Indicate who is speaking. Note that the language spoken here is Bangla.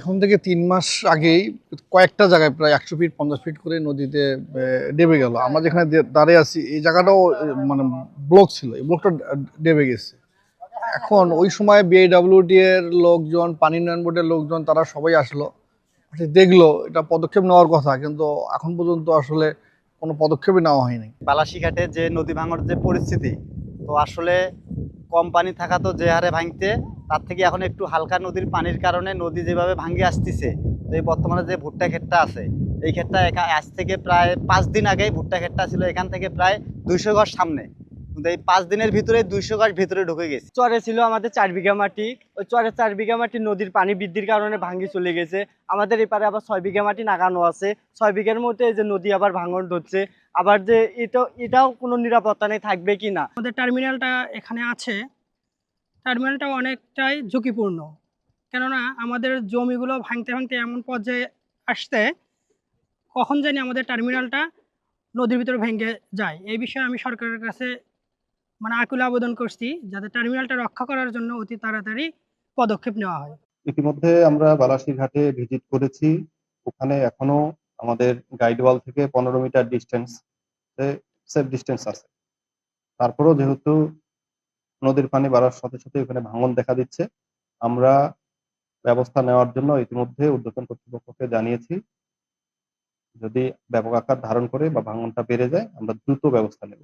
Speaker 1: এখন থেকে ৩ মাস আগেই কয়েকটা জায়গায় প্রায় ১০০ ফিট ৫০ ফিট করে নদীতে ডেবে গেল। আমরা যেখানে দাঁড়িয়ে আছি এই জায়গাটাও মানে ব্লক ছিল, এই ব্লকটা ডেবে গেছে। এখন ওই সময় বিআইডব্লিউটি এর লোকজন, পানি উন্নয়ন বোর্ডের লোকজন, তারা সবাই আসলো, দেখলো, এটা পদক্ষেপ নেওয়ার কথা, কিন্তু এখন পর্যন্ত আসলে কোনো পদক্ষেপই নেওয়া হয়নি।
Speaker 2: বালাসীঘাটে যে নদী ভাঙার যে পরিস্থিতি, তো আসলে কম পানি থাকা তো যে হারে ভাঙতে, তার থেকে এখন একটু হালকা নদীর পানির কারণে নদী যেভাবে ভাঙে আসতেছে, তো এই বর্তমানে যে ভুট্টা ক্ষেতটা আছে, এই ক্ষেতটা আজ থেকে প্রায় 5 দিন আগেই ভুট্টা ক্ষেতটা ছিল এখান থেকে প্রায় 200 গজ সামনে, কিন্তু এই 5 দিনের ভিতরে 200 গজ ভিতরে ঢুকে গেছে।
Speaker 3: চরে ছিল আমাদের 4 বিঘা মাটি, ওই চরে 4 বিঘা মাটি নদীর পানি বৃদ্ধির কারণে ভাঙ্গি চলে গেছে। আমাদের এপারে আবার 6 বিঘা মাটি নাগানো আছে, 6 বিঘার মধ্যে এই যে নদী আবার ভাঙন ধরছে। আবার যে এটাও কোনো নিরাপত্তা নেই থাকবে কি না।
Speaker 4: আমাদের টার্মিনালটা এখানে আছে, টার্মিনালটা অনেকটাই ঝুঁকিপূর্ণ, কেননা আমাদের জমিগুলো ভাঙতে ভাঙতে এমন পর্যায়ে আসতে কখন জানি আমাদের টার্মিনালটা নদীর ভিতরে ভেঙে যায়। এই বিষয়ে আমি সরকারের কাছে আকুল আবেদন করছি, যাতে টার্মিনালটা রক্ষা করার জন্য অতি তাড়াতাড়ি পদক্ষেপ নেওয়া হয়।
Speaker 5: ইতিমধ্যে আমরা বালাসীঘাটে ভিজিট করেছি। ওখানে এখনো আমাদের গাইড ওয়াল থেকে 15 মিটার ডিস্টেন্স সেফ ডিস্টেন্স আছে। তারপরেও যেহেতু নদীর পানি বাড়ার সাথে সাথে ওখানে ভাঙন দেখা দিচ্ছে, আমরা ব্যবস্থা নেওয়ার জন্য ইতিমধ্যে ঊর্ধ্বতন কর্তৃপক্ষকে জানিয়েছি। যদি ব্যাপক আকার ধারণ করে বা ভাঙনটা বেড়ে যায়, আমরা দ্রুত ব্যবস্থা নেব।